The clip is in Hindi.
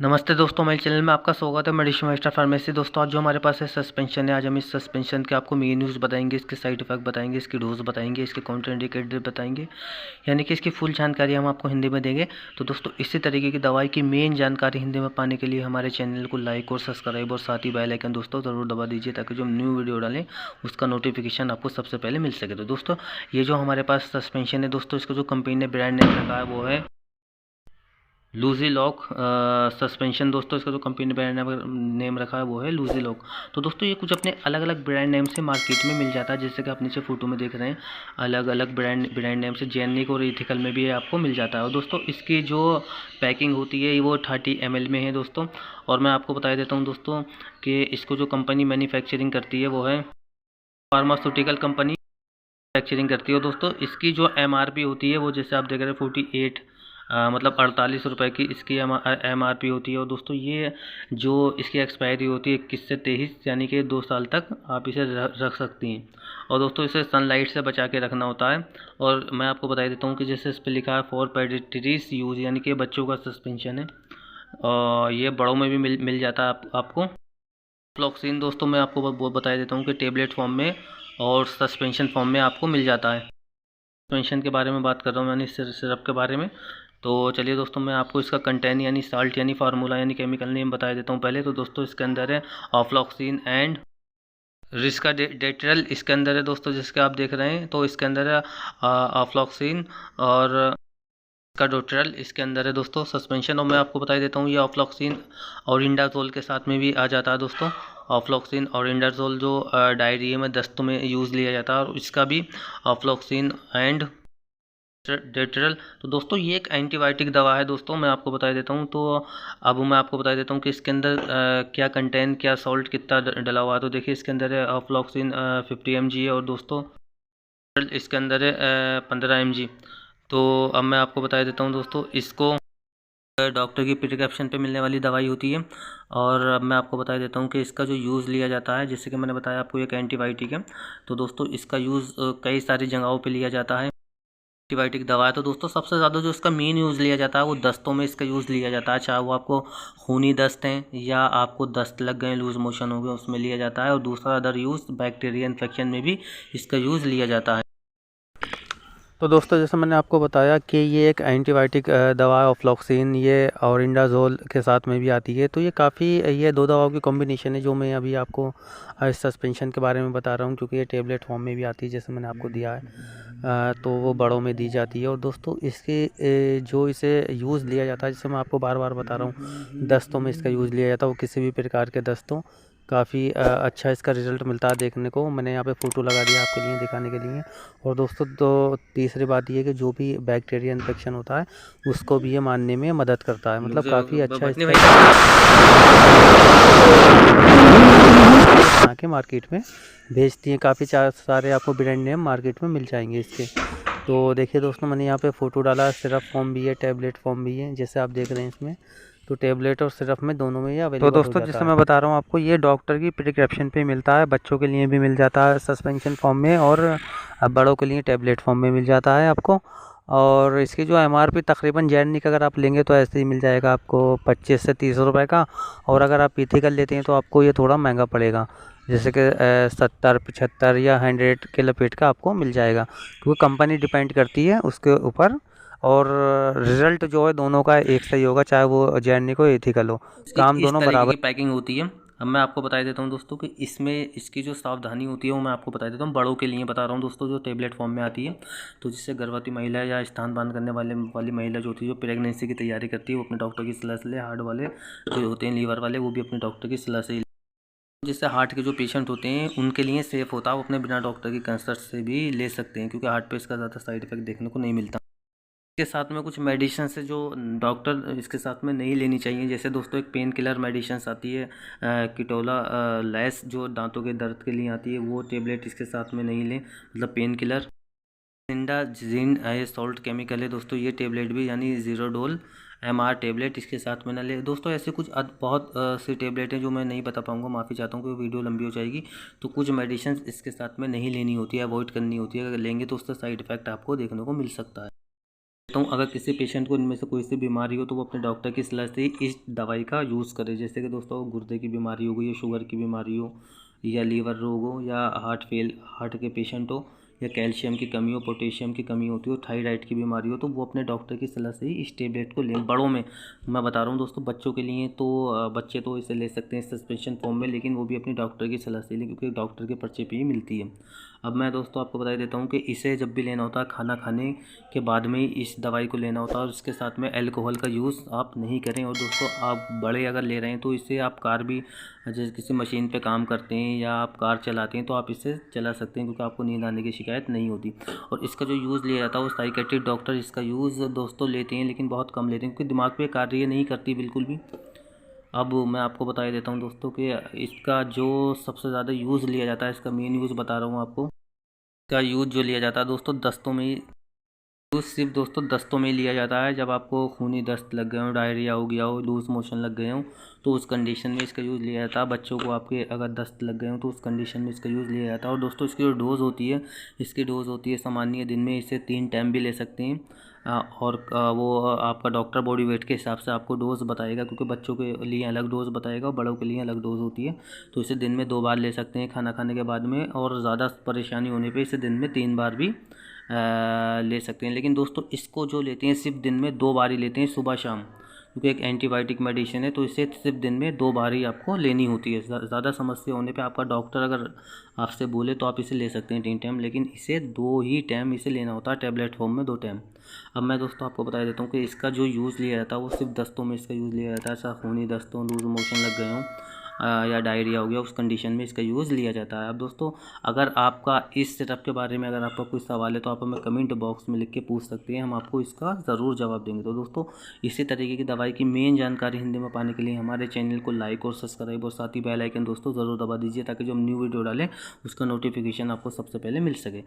नमस्ते दोस्तों, मेरे चैनल में आपका स्वागत है। Medicine master pharmacy. दोस्तों, आज जो हमारे पास है सस्पेंशन है। आज हम इस सस्पेंशन के आपको मेन न्यूज़ बताएंगे, इसके साइड इफेक्ट बताएंगे, इसकी डोज बताएंगे, इसके काउंटर इंडिकेटर बताएंगे, यानी कि इसकी फुल जानकारी हम आपको हिंदी में देंगे। तो दोस्तों, इसी तरीके की दवाई की मेन जानकारी हिंदी में पाने के लिए हमारे चैनल को लाइक और सब्सक्राइब और साथ ही बेल आइकन दोस्तों ज़रूर दबा दीजिए, ताकि जो हम न्यू वीडियो डालें उसका नोटिफिकेशन आपको सबसे पहले मिल सके। तो दोस्तों, ये जो हमारे पास सस्पेंशन है दोस्तों, इसका जो कंपनी ने ब्रांड नेम रखा है वो है लूजी लॉक सस्पेंशन। दोस्तों, इसका जो कंपनी ने ब्रांड नेम रखा है वो है लूजी लॉक। तो दोस्तों, ये कुछ अपने अलग अलग ब्रांड नेम से मार्केट में मिल जाता है, जैसे कि आप नीचे फोटो में देख रहे हैं। अलग अलग ब्रांड नेम से जेनिक और इथिकल में भी आपको मिल जाता है। और दोस्तों, इसकी जो पैकिंग होती है वो 30 ml में है दोस्तों। और मैं आपको बता देता हूँ दोस्तों कि इसको जो कंपनी मैन्युफैक्चरिंग करती है वो है फार्मास्यूटिकल कंपनी मैन्युफैक्चरिंग करती है। दोस्तों, इसकी जो MRP होती है वो जैसे आप देख रहे हैं 48 मतलब 48 रुपये की इसकी MRP होती है। और दोस्तों, ये जो इसकी एक्सपायरी होती है 21 से 23, यानी कि 2 साल तक आप इसे रख सकती हैं। और दोस्तों, इसे सनलाइट से बचा के रखना होता है। और मैं आपको बता देता हूँ कि जैसे इस पर लिखा है फॉर पेडिट्रीज यूज़, यानी कि बच्चों का सस्पेंशन है। और ये बड़ों में भी मिल जाता है आपको। फ्लॉक्सिन दोस्तों, मैं आपको वो बता देता हूँ कि टेबलेट फॉर्म में और सस्पेंशन फॉर्म में आपको मिल जाता है। सस्पेंशन के बारे में बात कर रहा हूँ, यानी सिरप के बारे में। तो चलिए दोस्तों, मैं आपको इसका कंटेंट यानी साल्ट यानी फार्मूला यानी केमिकल नेम बता देता हूँ पहले। तो दोस्तों, इसके अंदर है ऑफ्लॉक्सिन एंड रिस्का डेट्रल। इसके अंदर है दोस्तों, जिसके आप देख रहे हैं, तो इसके अंदर है ऑफ्लॉक्सिन और का डोट्रल। इसके अंदर है दोस्तों सस्पेंशन। और मैं आपको बता देता हूँ, ये ऑफ्लॉक्सिन और इंडाजोल के साथ में भी आ जाता है दोस्तों। ऑफ्लॉक्सिन और इंडाजोल जो डायरिया में दस्तों में यूज़ लिया जाता है, और इसका भी ऑफ्लॉक्सिन एंड डेट्रल। तो दोस्तों, ये एक एंटीबायोटिक दवा है दोस्तों, मैं आपको बता देता हूँ। तो अब मैं आपको बता देता हूँ कि इसके अंदर क्या कंटेंट, क्या सॉल्ट कितना डला हुआ है। तो देखिए, इसके अंदर है ऑफ्लॉक्सिन 50 mg है, और दोस्तों इसके अंदर है 15 mg। तो अब मैं आपको बता देता हूँ दोस्तों, इसको डॉक्टर की प्रिस्क्रिप्शन पे मिलने वाली दवाई होती है। और अब मैं आपको बता देता हूँ कि इसका जो यूज़ लिया जाता है, जैसे कि मैंने बताया आपको, एक एंटीबायोटिक है। तो दोस्तों, इसका यूज़ कई सारी जगहों पे लिया जाता है। एंटीबायोटिक दवा है। तो दोस्तों, सबसे ज़्यादा जो इसका मेन यूज़ लिया जाता है वो दस्तों में इसका यूज़ लिया जाता है, चाहे वो आपको खूनी दस्त हैं या आपको दस्त लग गए, लूज मोशन हो गए, उसमें लिया जाता है। और दूसरा अदर यूज़ बैक्टीरिया इन्फेक्शन में भी इसका यूज़ लिया जाता है। तो दोस्तों, जैसे मैंने आपको बताया कि ये एक एंटीबायोटिक दवा है ऑफ्लॉक्सिन, ये और इंडाजोल के साथ में भी आती है। तो ये काफ़ी, ये दो दवाओं की कॉम्बिनेशन है जो मैं अभी आपको इस सस्पेंशन के बारे में बता रहा हूँ, क्योंकि ये टेबलेट फॉर्म में भी आती है जैसे मैंने आपको दिया है। तो वो बड़ों में दी जाती है। और दोस्तों, इसके जो इसे यूज़ लिया जाता है, जैसे मैं आपको बार बार बता रहा हूँ, दस्तों में इसका यूज़ लिया जाता है। वो किसी भी प्रकार के दस्तों काफ़ी अच्छा इसका रिज़ल्ट मिलता है देखने को। मैंने यहाँ पे फ़ोटो लगा दिया आपके लिए दिखाने के लिए। और दोस्तों, तो तीसरी बात ये है कि जो भी बैक्टीरिया इन्फेक्शन होता है उसको भी ये मारने में मदद करता है। मतलब काफ़ी अच्छा इसका बना के मार्केट में भेजती हैं। काफ़ी सारे आपको ब्रांड नेम मार्केट में मिल जाएंगे इसके। तो देखिए दोस्तों, मैंने यहाँ पे फ़ोटो डाला है। सिरप फॉर्म भी है, टैबलेट फॉर्म भी है, जैसे आप देख रहे हैं इसमें। तो टैबलेट और सिरप में दोनों में ये अवेलेबल हो जाता है। तो दोस्तों, जैसे मैं बता रहा हूँ आपको, ये डॉक्टर की प्रिस्क्रिप्शन पे मिलता है। बच्चों के लिए भी मिल जाता है सस्पेंशन फॉर्म में, और बड़ों के लिए टैबलेट फॉर्म में मिल जाता है आपको। और इसकी जो MRP तकरीबन जेनिक अगर आप लेंगे तो ऐसे ही मिल जाएगा आपको 25 से 30 रुपये का। और अगर आप इथिकल लेते हैं तो आपको ये थोड़ा महंगा पड़ेगा, जैसे कि 70, 75 या 100 के लपेट का आपको मिल जाएगा, क्योंकि कंपनी डिपेंड करती है उसके ऊपर। और रिज़ल्ट जो है दोनों का एक सही होगा, चाहे वो जेनिक हो एथिकल हो, काम दोनों बराबर। की पैकिंग होती है। अब मैं आपको बता देता हूँ दोस्तों कि इसमें इसकी जो सावधानी होती है वो मैं आपको बता देता हूँ। बड़ों के लिए बता रहा हूँ दोस्तों, जो टेबलेट फॉर्म में आती है। तो जिससे गर्भवती महिला या स्तनपान करने वाली महिला जो होती है, जो प्रेगनेंसी की तैयारी करती है, वो अपने डॉक्टर की सलाह से ले। हार्ट वाले जो होते हैं, लीवर वाले, वो भी अपने डॉक्टर की सलाह से। जिससे हार्ट के जो पेशेंट होते हैं उनके लिए सेफ़ होता है, वो अपने बिना डॉक्टर की कंसल्ट से भी ले सकते हैं, क्योंकि हार्ट पे इसका ज़्यादा साइड इफेक्ट देखने को नहीं मिलता। इसके साथ में कुछ मेडिसिन है जो डॉक्टर इसके साथ में नहीं लेनी चाहिए। जैसे दोस्तों, एक पेन किलर मेडिसिन आती है किटोला लैस, जो दांतों के दर्द के लिए आती है, वो टेबलेट इसके साथ में नहीं लें, मतलब पेन किलर। सिंडाजिन सॉल्ट केमिकल है दोस्तों, ये टेबलेट भी, यानी ज़ीरोडोल MR टेबलेट इसके साथ में ना ले दोस्तों। ऐसे कुछ बहुत सी टेबलेट हैं जो मैं नहीं बता पाऊँगा, माफ़ी चाहता हूँ क्योंकि वीडियो लंबी हो जाएगी। तो कुछ मेडिसिन इसके साथ में नहीं लेनी होती है, अवॉइड करनी होती है। अगर लेंगे तो उसका साइड इफ़ेक्ट आपको देखने को मिल सकता है। तो अगर किसी पेशेंट को इनमें से कोई सी बीमारी हो तो वो अपने डॉक्टर की सलाह से इस दवाई का यूज़ करे। जैसे कि दोस्तों गुर्दे की बीमारी हो गई या शुगर की बीमारी हो या लीवर रोग हो या हार्ट के पेशेंट हो या कैल्शियम की कमी हो, पोटेशियम की कमी होती हो, थायराइड की बीमारी हो, तो वो अपने डॉक्टर की सलाह से ही इस टेबलेट को लें। बड़ों में मैं बता रहा हूँ दोस्तों, बच्चों के लिए तो बच्चे तो इसे ले सकते हैं सस्पेंशन फॉर्म में, लेकिन वो भी अपनी डॉक्टर की सलाह से लें क्योंकि डॉक्टर के पर्चे पे ही मिलती है। अब मैं दोस्तों आपको बता देता हूँ कि इसे जब भी लेना होता है खाना खाने के बाद में ही इस दवाई को लेना होता है, और इसके साथ में अल्कोहल का यूज़ आप नहीं करें। और दोस्तों आप बड़े अगर ले रहे हैं तो इससे आप कार भी, जैसे किसी मशीन पे काम करते हैं या आप कार चलाते हैं तो आप इसे चला सकते हैं क्योंकि आपको नींद आने की शिकायत नहीं होती। और इसका जो यूज़ लिया जाता है वो साइकेट्रिक डॉक्टर इसका यूज़ दोस्तों लेते हैं, लेकिन बहुत कम लेते हैं क्योंकि दिमाग पे कार्य नहीं करती बिल्कुल भी। अब मैं आपको बता देता हूँ दोस्तों कि इसका जो सबसे ज़्यादा यूज़ लिया जाता है, इसका मेन यूज़ बता रहा हूँ आपको। इसका यूज़ जो लिया जाता है दोस्तों दस्तों में यूज़ सिर्फ दोस्तों दस्तों में लिया जाता है। जब आपको खूनी दस्त लग गए हो, डायरिया हो गया हो, लूज़ मोशन लग गए हो, तो उस कंडीशन में इसका यूज़ लिया जाता है। बच्चों को आपके अगर दस्त लग गए हो तो उस कंडीशन में इसका यूज़ लिया जाता है। और दोस्तों इसकी जो डोज़ होती है, सामान्य दिन में इसे 3 टाइम भी ले सकते हैं। और वो आपका डॉक्टर बॉडी वेट के हिसाब से आपको डोज़ बताएगा क्योंकि बच्चों के लिए अलग डोज़ बताएगा और बड़ों के लिए अलग डोज़ होती है। तो इसे दिन में 2 बार ले सकते हैं खाना खाने के बाद में, और ज़्यादा परेशानी होने पे इसे दिन में 3 बार भी ले सकते हैं। लेकिन दोस्तों इसको जो लेते हैं सिर्फ दिन में 2 बार ही लेते हैं, सुबह शाम, क्योंकि एक एंटीबायोटिक मेडिसिन है तो इसे सिर्फ दिन में 2 बार ही आपको लेनी होती है। ज़्यादा समस्या होने पे आपका डॉक्टर अगर आपसे बोले तो आप इसे ले सकते हैं 3 टाइम, लेकिन इसे 2 ही टाइम इसे लेना होता है, टैबलेट फॉर्म में 2 टाइम। अब मैं दोस्तों आपको बता देता हूँ कि इसका जो यूज़ लिया जाता है वो सिर्फ दस्तों में इसका यूज़ लिया जाता है। ऐसा खूनी दस्तों, लूज़ मोशन लग गए हों या डायरिया हो गया, उस कंडीशन में इसका यूज़ लिया जाता है। अब दोस्तों अगर आपका इस सेटअप के बारे में अगर आपका कोई सवाल है तो आप हमें कमेंट बॉक्स में लिख के पूछ सकते हैं, हम आपको इसका ज़रूर जवाब देंगे। तो दोस्तों इसी तरीके की दवाई की मेन जानकारी हिंदी में पाने के लिए हमारे चैनल को लाइक और सब्सक्राइब और साथ ही बेल आइकन दोस्तों ज़रूर दबा दीजिए ताकि जो हम न्यू वीडियो डालें उसका नोटिफिकेशन आपको सबसे पहले मिल सके।